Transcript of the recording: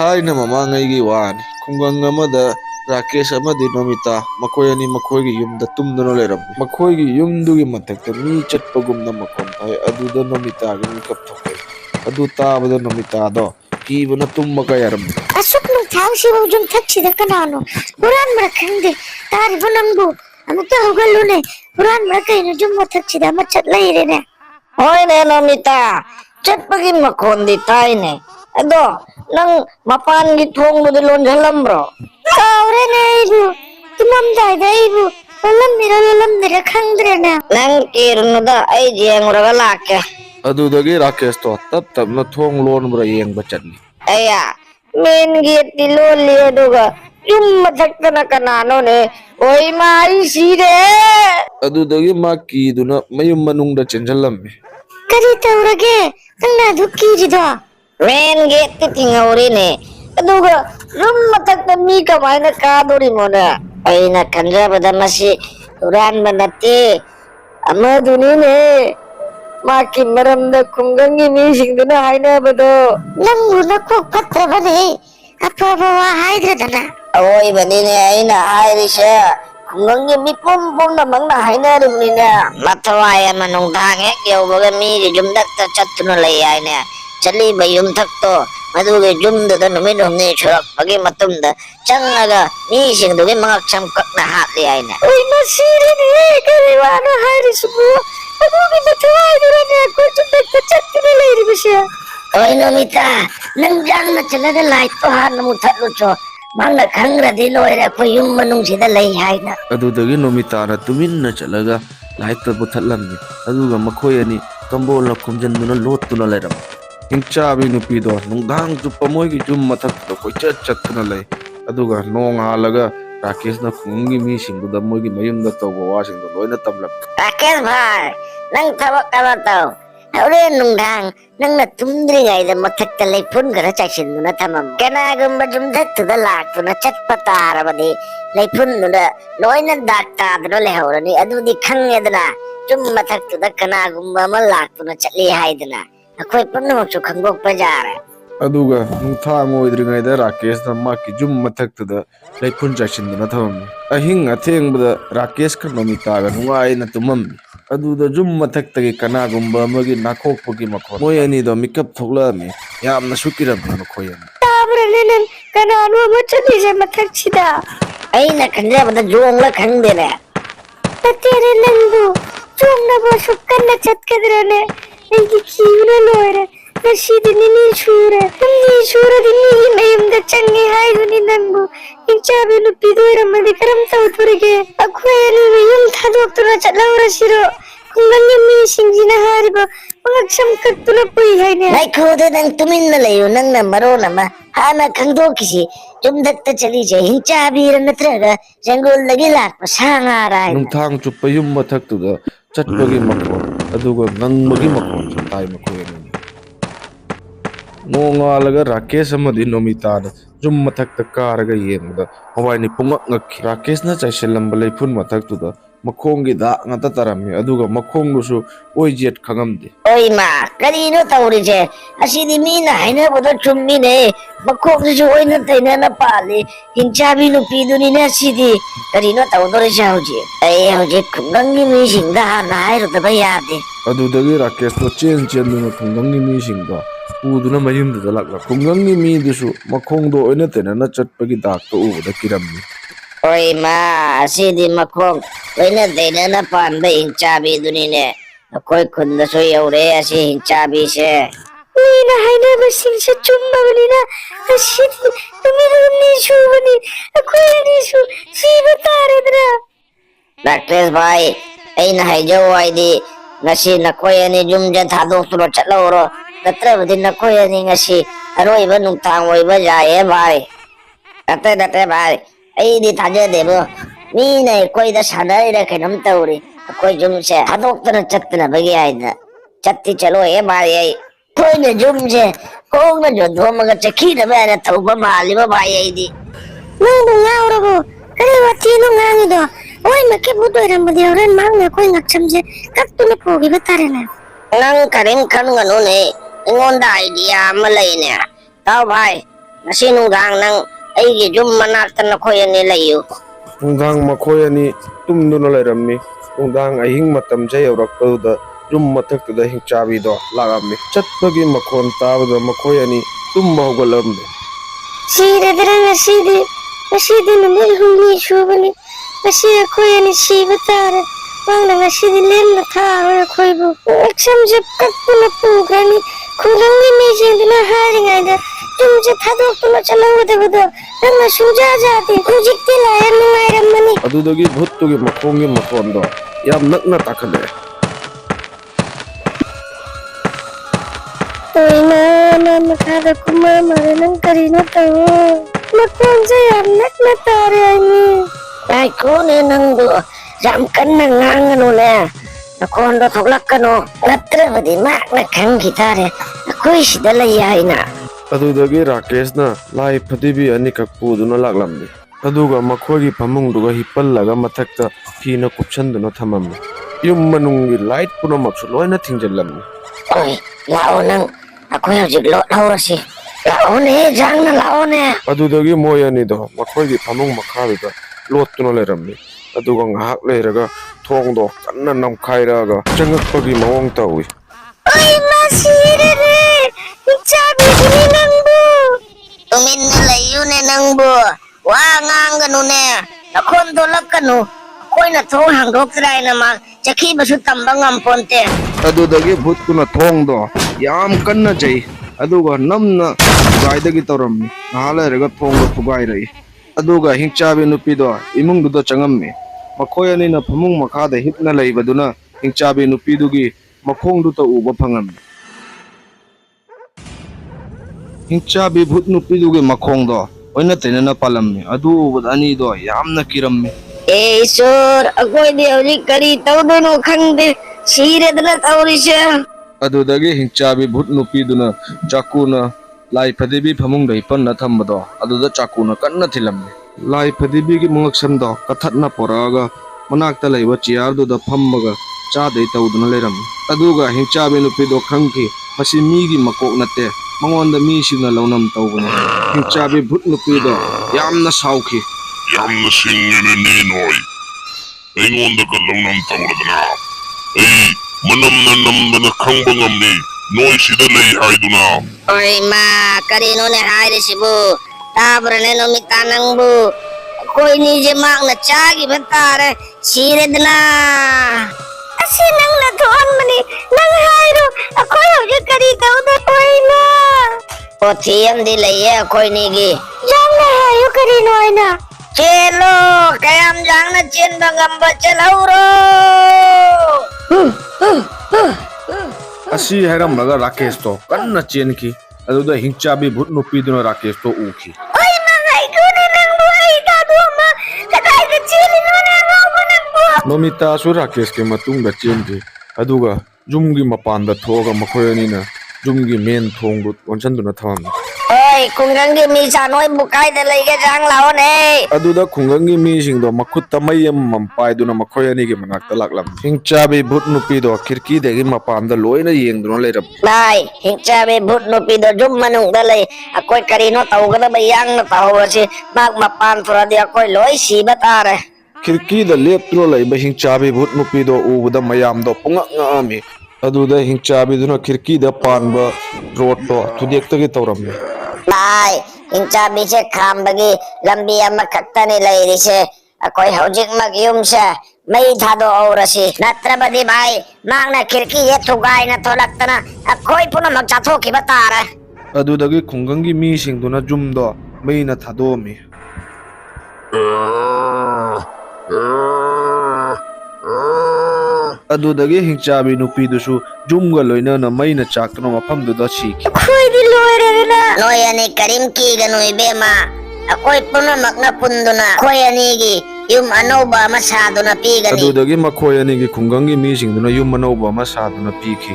थाइना ममांगैगी वानी खुंगंग अमदा राकेश अमदी नोमिता मखोय अनि मखोयगी युमदा तुमदुना लेरम मखोयगी युमदुगी मथक्ता मी चटपगुमना मखोन थाय अदुदा नोमितागी मिकप थोके अदु ताबदा नोमितादो कीबना तुम्मा कायरम असुक नु थाउसिबो जुम थक्सिदा कनानो पुरान मरा खंदे तारिबो नंगबो अमुक होगल्लुने पुरान मरा कइनो जुम थक्सिदा मचत लैरेने होयने नोमिता चटपगी मखोंदी ताइने अदो नंग मपानगी थोंगबुदि लोंझलम्ब्रो कावरेने इबु तुमम दाइदा इबु ललम निरा खंद्रेने नंग किरनुदा आई जेंगुरगा लाके अदुदगी राकेश तो तब तब न थोंग लोन बरा येंग बचनी अया मेन गेट दी लोन लियो दुगा युम मथक्तना कनानो ने ओई माई सीरे अदुदगी मा कीदुना मयुम मनुंगदा चेंजलम्मे करी तौरगे नंगना दुक्कीजिदो मेन गेट ती थिंगौरीने अदुगा युम मथक्ता मी कमाइना कादोरी मोना अइना खंजबदा मसी उरान बनते अमदुनीने माकी मरमदा खुंगंगी मीसिंगदुना हाइनाबदो नंगु नको पत्रबने अफबवा हाइद्रदना ओई बनीने आइना हाइरिशे खुंगंगी मिपुम पुमना मंगना हाइनारुनीने मथवाय मनुंगदांगे यौबगा मीगी जुमदक्ता चत्तुना लई आइने चली बयुम थक्तो मधुगे जुमददा नुमिन हमने छुरक्पगी मतुमदा चंगगा मीसिंगदुगे मंगक्षम कक्ना हातली आइने ओई मसीरेने करिवानो हाइरिसबु अदुगे मथवाय दुरने को जुमदक्ता चत्तुना लईरिबशे ओई नोमिता नंग जांगना चलगा लाइट तो हार नमु थत्लुचो मांगना खंगरदि लोइरे को युम मनुंगसिदा लई हाइना अदुदगी नोमिताना तुमिन्ना चलगा लाइट बुथलम्मी अदुगा मखोय अनि कंबोल खुमजनदुना लोतुना लेरम हिंचाबी नुपीदो नुंगांग जुप्पा मोयगी जुम मथक्तो कोइचत चत्तुना लई अदुगा नोंग हालगा राकेशना खुंगी मीसिंगदुदा मोयगी मयुमदा तौबा वासिंगदो लोइना तमलम राकेश भाई नंग थबक अमा तौ हौरे नुंगांग नंगना तुमद्रिगाइदा मथक्ता लैफुन गरा चाइसिंदुना थमम कनागुम्बा जुमदक्तुदा लाक्तुना चटपतारबदि लैफुनदुना लोइना दाक्तादुना लेहौरनी अदुदि खंगेदना जुम मथक्तुदा कनागुम्बा मा लाक्तुना चली हाइदना अखोय पुनमकसु खंगोक्पा जारे अदुगा नुंथांग ओइद्रिगाइदा राकेशना माकी जुम मथक्तुदा लैफुन चाइसिंदुना थमम अहिंग अथेंगबदा राकेश का नोमितागा नुंगाइना तुमम्मी अदुदा जुम मथक्तगी कनागुम्बा अमगी नाखोक्पगी मखोन मोय अनिदो मिकप थोक्लामी यामना सुकिरमना मखोयन ताबरनेन कनानो मचलीजे मथक्सिदा अइना खंजबदा जोंगला खंगदेने ततेरे नंगु जोंगना बसु कन्ना चतकदरने एगी कीवना लोयरे नशीदिनी नी शूरे दिनी मयुमदा चंगे हाइदुनी नंगु इंचाबे नुपिदोरमदि करम तौतुरगे अखोयनी मयुम थादोक्तुना चलौरसिरो खुंगंगी मीसिंगजिना हारिबा मंगक्षम कत्तुना पुई हाइने लाइखोदे नंग तुमिन्ना लयो नंगना मरोनमा हाना खंगदोकिसि जुमदक्ता चली जे हिंचाबीर नत्रगा जंगोलदगी लाक्पा सांगारा नुंथांग चुप्पा युम मथक्तुदा चटपगी मखोन अदुगा नंगबगी मखोन ताइ मखोयन नोंगालगा राकेश अमदी नोमिताना जुम मथक्ता कारगा येंगदा हवाइनि पुंगक ngakhi राकेशना चाइसेलंबा लैफुन मथक्तुदा मखोंगी दा ngata tarami aduga makhonglusu oijet khangamde ओई मा करीनो तौरिजे असिदि मीना हाइनाबदा चुम्मीने मखोंगिसु ओइना तैनाना पाले हिंचाबी नुपीदुनिने असिदि करीनो तौदोरिसे हौजे हौजे खुंगंगी मीसिंगदा हाइरुदबा यादे अदुदगी राकेश तो चेंदुना खुंगंगी मीसिंगदा उदुना मयुमदा lakla खुंगंगी मीदुसु मखोंगदो ओइना तैनाना चटपगी दागतो उबदा किरमनी ओई मा असिदि मखोंग ओइना तैनाना पानबा हिंचाबीदुनिने अखोय खुंदसु यौरे असि हिंचाबीसे मीना हाइनाबा सिंगसे चुम्बाबनिना असिदि तुमिरुनी शुबनी अखोयनिसु सीबतारेदरा राकेश भाई अइना हाइजो आइदि ngasi nakoyani jumja thadoktulo chalawro natrabadi nakoyani ngasi aroiba nungtang oiba jaye bhai date bhai aidi thaje debo mi nei koida sanai ra khenam tauri koi jumse thadoktulo chattna bagi aida chatti chalo e bhai ai koine jumse kongna jo dhomaga chakhina bana thauba maliba bhai aidi nungu ngawrago kare wati nungangido ओए मके बुदो रमदे औरन मांगना कोई ngakcham je kattuna pogi batarena nang karing khan ganu ne ngonda idea ma leine tau bhai ngasi nungdang nang aigi jum manakta nakoy ani layo. ꯅꯨꯡꯗꯥꯡ ꯃꯈꯣꯏ ꯑꯅꯤ ꯇꯨꯝꯗꯨꯅ ꯂꯩꯔꯝꯃꯤ ꯅꯨꯡꯗꯥꯡ ꯑꯍꯤꯡ ꯃꯇꯝꯁꯦ ꯌꯧꯔꯛꯄꯗꯨꯗ ꯌꯨꯝ ꯃꯊꯛꯇꯨꯗ ꯍꯤꯡꯆꯥꯕꯤꯗꯣ ꯂꯥꯛꯑꯝꯃꯤ ꯆꯠꯄꯒꯤ ꯃꯈꯣꯟ ꯇꯥꯕꯗ ꯃꯈꯣꯏ ꯑꯅꯤ ꯇꯨꯝꯕ ꯍꯧꯒꯠꯂꯝꯃꯤ ꯁꯤꯔꯗ꯭ꯔꯥ ꯉꯁꯤꯗꯤ ꯅꯨꯃꯤꯠ ꯍꯨꯝꯅꯤ ꯁꯨꯕꯅꯤ ꯉꯁꯤ ꯑꯩꯈꯣꯏ ꯑꯅꯤ ꯁꯤꯕ ꯇꯥꯔꯦ ꯃꯥꯅ ꯉꯁꯤꯗꯤ ꯂꯦꯝꯅ ꯊꯥꯔꯣꯏ ꯑꯩꯈꯣꯏꯕꯨ ꯁꯝꯁꯦ ꯀꯛꯇꯨꯅ ꯄꯨꯈ꯭ꯔꯅꯤ ꯈꯨꯡꯒꯪꯒꯤ ꯃꯤꯁꯤꯡꯗꯨꯅ ꯍꯥꯏꯔꯤꯉꯩꯗ ꯌꯨꯝꯁꯦ ꯊꯥꯗꯣꯛꯇꯨꯅ ꯆꯠꯍꯧꯒꯗꯕꯗꯣ ꯅꯪꯅ ꯁꯨꯡꯖꯥ ꯖꯥꯗꯦ ꯍꯧꯖꯤꯛꯇꯤ ꯂꯥꯏꯔ ꯅꯨꯡꯉꯥꯏꯔꯝꯃꯅꯤ ꯑꯗꯨꯗꯒꯤ ꯚꯨꯠꯇꯨꯒꯤ ꯃꯈꯣꯡꯒꯤ ꯃꯈꯣꯟꯗꯣ ꯌꯥꯝ ꯅꯛꯅ ꯇꯥꯈꯠꯂꯛꯑꯦ ꯇꯣꯏꯅ ꯃꯈꯥꯗ ꯀꯨꯝꯃ ꯃꯥꯜꯂꯦ ꯅꯪ ꯀꯔꯤꯅꯣ ꯇꯧꯋꯣ ꯃꯈꯣꯟꯁꯦ ꯌꯥꯝ ꯅꯛꯅ ꯇꯥꯔꯦ ꯑꯩꯅꯤ Ngayko'ne nangdo jam kanna ngangano nakondo thoklakano natrabadi makna khangitare akoi sida lai haina ꯑꯗꯨꯗꯒꯤ ꯔꯥꯀꯦꯁꯅ ꯂꯥꯏ ꯐꯗꯤꯕꯤ ꯑꯅꯤꯈꯛ ꯄꯨꯗꯨꯅ ꯂꯥꯛꯂꯝꯃꯤ ꯑꯗꯨꯒ ꯃꯈꯣꯏꯒꯤ ꯐꯃꯨꯡꯗꯨꯒ ꯍꯤꯞꯄꯜꯂꯒ ꯃꯊꯛꯇ ꯐꯤꯅ ꯀꯨꯞꯁꯟꯗꯨꯅ ꯊꯝꯃꯝꯃꯤ ꯌꯨꯝ ꯃꯅꯨꯡꯒꯤ ꯂꯥꯏꯠ ꯄꯨꯝꯅꯃꯛꯁꯨ ꯂꯣꯏꯅ ꯊꯤꯡꯖꯤꯜꯂꯝꯃꯤ oi lao nang akoi hojik lo laurasi laone jangna laone ꯑꯗꯨꯗꯒꯤ ꯃꯣꯏ ꯑꯅꯤꯗꯣ ꯃꯈꯣꯏꯒꯤ ꯐꯃꯨꯡ ꯃꯈꯥꯗꯨꯗ ꯂꯣꯠꯇꯨꯅ ꯂꯩꯔꯝꯃꯤ ꯑꯗꯨꯒ ꯉꯥꯏꯍꯥꯛ ꯂꯩꯔꯒ ꯊꯣꯡꯗꯣ ꯀꯟꯅ ꯅꯝꯈꯥꯏꯔꯛꯑꯒ ꯆꯪꯉꯛꯄꯒꯤ ꯃꯑꯣꯡ ꯇꯧꯏ ꯑꯩ ꯃꯁꯤꯔꯦ ꯍꯤꯡꯆꯥꯕꯤꯗꯨꯅꯤ ꯅꯪꯕꯨ tuminna layune nangbo wa nganganune nakhon dolakanu koina thong hangdoktraina ma chakhi basu tamba ngamponte ꯑꯗꯨꯗꯒꯤ ꯚꯨꯠꯇꯨꯅ ꯊꯣꯡꯗꯣ ꯌꯥꯝ ꯀꯟꯅ ꯆꯩ ꯑꯗꯨꯒ ꯅꯝꯅ ꯊꯨꯒꯥꯏꯗꯒꯤ ꯇꯧꯔꯝꯃꯤ ꯉꯥꯏꯍꯥꯛ ꯂꯩꯔꯒ ꯊꯣꯡꯗꯣ ꯊꯨꯒꯥꯏꯔꯛꯏ ꯑꯗꯨꯒ ꯍꯤꯡꯆꯥꯕꯤ ꯅꯨꯄꯤꯗꯣ ꯏꯃꯨꯡꯗꯨꯗ ꯆꯪꯉꯝꯃꯤ ꯃꯈꯣꯏ ꯑꯅꯤꯅ ꯐꯃꯨꯡ ꯃꯈꯥꯗ ꯍꯤꯞꯅ ꯂꯩꯕꯗꯨꯅ ꯍꯤꯡꯆꯥꯕꯤ ꯅꯨꯄꯤꯗꯨꯒꯤ ꯃꯈꯣꯡꯗꯨꯇ ꯎꯕ ꯐꯪꯉꯝꯃꯤ ꯍꯤꯡꯆꯥꯕꯤ ꯚꯨꯠ ꯅꯨꯄꯤꯗꯨꯒꯤ ꯃꯈꯣꯡꯗꯣ ꯑꯣꯏꯅ ꯇꯩꯅꯅ ꯄꯥꯜꯂꯝꯃꯤ ꯑꯗꯨ ꯎꯕꯗ ꯑꯅꯤꯗꯣ ꯌꯥꯝꯅ ꯀꯤꯔꯝꯃꯤ ईश्वर अखोइदे हौजिक करी तौदोनो खंगदे सिरेदना तौरिसे ꯑꯗꯨꯗꯒꯤ ꯍꯤꯡꯆꯥꯕꯤ ꯚꯨꯠ ꯅꯨꯄꯤꯗꯨꯅ ꯆꯥꯀꯨꯅ ꯂꯥꯏ ꯐꯗꯤꯕꯤ ꯐꯃꯨꯡꯗ ꯍꯤꯞꯄꯟꯅ ꯊꯝꯕꯗꯣ ꯑꯗꯨꯗ ꯆꯥꯀꯨꯅ ꯀꯟꯅ ꯊꯤꯜꯂꯝꯃꯤ ꯂꯥꯏ ꯐꯗꯤꯕꯤꯒꯤ ꯃꯉꯛꯁꯝꯗꯣ ꯀꯊꯠꯅ ꯄꯣꯔꯛꯑꯒ ꯃꯅꯥꯛꯇ ꯂꯩꯕ ꯆꯤꯌꯥꯔꯗꯨꯗ ꯐꯝꯃꯒ ꯆꯥꯗꯩ ꯇꯧꯗꯨꯅ ꯂꯩꯔꯝꯃꯤ ꯑꯗꯨꯒ ꯍꯤꯡꯆꯥꯕꯤ ꯅꯨꯄꯤꯗꯣ ꯈꯪꯈꯤ ꯃꯁꯤ ꯃꯤꯒꯤ ꯃꯀꯣꯛ ꯅꯠꯇꯦ ꯃꯉꯣꯟꯗ ꯃꯤꯁꯤꯡꯅ ꯂꯧꯅꯝ ꯇꯧꯕꯅꯤ ꯍꯤꯡꯆꯥꯕꯤ ꯚꯨꯠ ꯅꯨꯄꯤꯗꯣ ꯌꯥꯝꯅ ꯁꯥꯎꯈꯤ ꯌꯥꯝꯅ ꯁꯤꯡꯉꯦꯅꯦ ꯅꯣꯏ ꯑꯩꯉꯣꯟꯗꯒ ꯂꯧꯅꯝ ꯇꯧꯔꯗꯅ ꯑꯩ ꯃꯅꯝꯅ ꯅꯝꯗꯅ ꯈꯪꯕ ꯉꯝꯃꯤ ꯅꯣꯏ ꯁꯤꯗ ꯂꯩ ꯍꯥꯏꯗꯨꯅ ओय मा करीनोने हायरिसिबु ताब्रने नोमिता नंगबु कोइनी जे मागना चागी बतारे सिरेदना ꯑꯁꯤ ꯅꯪꯅ ꯊꯣꯛꯍꯟꯕꯅꯤ ꯅꯪ ꯍꯥꯏꯔꯣ ꯑꯩꯈꯣꯏ ꯍꯧꯖꯤक ꯀꯔꯤ ꯇꯧꯗꯣꯏꯅꯣ पोथी अमदी लइए कोइनीगी ꯌꯥꯝꯅ ꯍꯥꯏꯌꯨ ꯀꯔꯤꯅꯣ ꯑꯩꯅ चेलो कयाम जांगना चेनबा ngamba चलौरो ꯑꯁꯤ ꯍꯥꯏꯔꯝꯂꯒ ꯔꯥꯀꯦꯁꯇꯣ ꯀꯟꯅ ꯆꯦꯟꯈꯤ ꯑꯗꯨꯗ ꯍꯤꯡꯆꯥꯕꯤ ꯚꯨꯠ ꯅꯨꯄꯤꯗꯨꯅ ꯔꯥꯀꯦꯁꯇꯣ ꯎꯈꯤ ꯑꯩ ꯃꯉꯥꯏꯗꯨꯅꯦ ꯅꯪꯕꯨ ꯑꯩ ꯇꯥꯗꯣꯃ ꯀꯗꯥꯏꯗ ꯆꯦꯜꯂꯤꯅꯣꯅꯦ ꯑꯉꯥꯎꯕ ꯅꯪꯕꯨ ꯅꯣꯃꯤꯇꯥꯁꯨ ꯔꯥꯀꯦꯁꯀꯤ ꯃꯇꯨꯡꯗ ꯆꯦꯟꯈꯤ ꯑꯗꯨꯒ ꯌꯨꯝꯒꯤ ꯃꯄꯥꯟꯗ ꯊꯣꯛꯑꯒ ꯃꯈꯣꯏ ꯑꯅꯤꯅ ꯌꯨꯝꯒꯤ ꯃꯦꯟ ꯊꯣꯡꯗꯨ ꯂꯣꯟꯁꯤꯟꯗꯨꯅ ꯊꯝꯃꯝꯃꯤ ओय कुंगंगी मीसा नोय बुकाइदे लइगे जांग लाओने ꯑꯗꯨꯗ ꯈꯨꯡꯒꯪꯒꯤ ꯃꯤꯁꯤꯡꯗꯣ ꯃꯈꯨꯠꯇ ꯃꯩ ꯑꯃꯃꯝ ꯄꯥꯏꯗꯨꯅ ꯃꯈꯣꯏ ꯑꯅꯤꯒꯤ ꯃꯅꯥꯛꯇ ꯂꯥꯛꯂꯝꯃꯤ ꯍꯤꯡꯆꯥꯕꯤ ꯚꯨꯠ ꯅꯨꯄꯤꯗꯣ ꯈꯤꯔꯀꯤꯗꯒꯤ ꯃꯄꯥꯟꯗ ꯂꯣꯏꯅ ꯌꯦꯡꯗꯨꯅ ꯂꯩꯔꯝꯃꯤ भाई हिंचाबे भूत नुपीदो जुम मनुंगदा लई अकोय करीनो तौगदा बयांग न तौरसि माग मपान थोरदि अकोय लोय सीबा तारे ꯈꯤꯔꯀꯤꯗ ꯂꯦꯞꯇꯨꯅ ꯂꯩꯕ ꯍꯤꯡꯆꯥꯕꯤ ꯚꯨꯠ ꯅꯨꯄꯤꯗꯣ ꯎꯕꯗ ꯃꯌꯥꯝꯗꯣ ꯄꯨꯡꯉꯛ ꯉꯛꯑꯝꯃꯤ ꯑꯗꯨꯗ ꯍꯤꯡꯆꯥꯕꯤꯗꯨꯅ ꯈꯤꯔꯀꯤꯗ ꯄꯥꯟꯕ ꯔꯣꯠꯇꯣ ꯊꯨꯗꯦꯛꯇꯒꯤ ꯇꯧꯔꯝꯃꯤ भाई हिंचाबी से खांबगी लंबी अमा खत्तनी लईरिसे अकोय हौजिक मग युमसे मई थादो औरसि नत्रबदि भाई मागना खिड़की ये थुगाई न थोलक्तना अकोय पुनो मग चाथोखिबा तारे ꯑꯗꯨꯗꯒꯤ ꯈꯨꯡꯒꯪꯒꯤ ꯃꯤꯁꯤꯡꯗꯨꯅ ꯌꯨꯝꯗꯣ ꯃꯩꯅ ꯊꯥꯗꯣꯛꯑꯝꯃꯤ ꯑꯗꯨꯗꯒꯤ ꯍꯤꯡꯆꯥꯕꯤ ꯅꯨꯄꯤꯗꯨꯁꯨ ꯌꯨꯝꯒ ꯂꯣꯏꯅꯅ ꯃꯩꯅ ꯆꯥꯛꯇꯨꯅ ꯃꯐꯝꯗꯨꯗ ꯁꯤꯈꯤ ꯑꯩꯈꯣꯏꯗꯤ ꯂꯣꯏꯔꯦꯗꯅ नोय अने करीम कीगनु इबेमा अकोय पुनो मगना पुंदुना खोय अनीगी युम अनौबा अमा सादुना पीगनी ꯑꯗꯨꯗꯒꯤ ꯃꯈꯣꯏ ꯑꯅꯤꯒꯤ ꯈꯨꯡꯒꯪꯒꯤ ꯃꯤꯁꯤꯡꯗꯨꯅ ꯌꯨꯝ ꯑꯅꯧꯕ ꯑꯃ ꯁꯥꯗꯨꯅ ꯄꯤꯈꯤ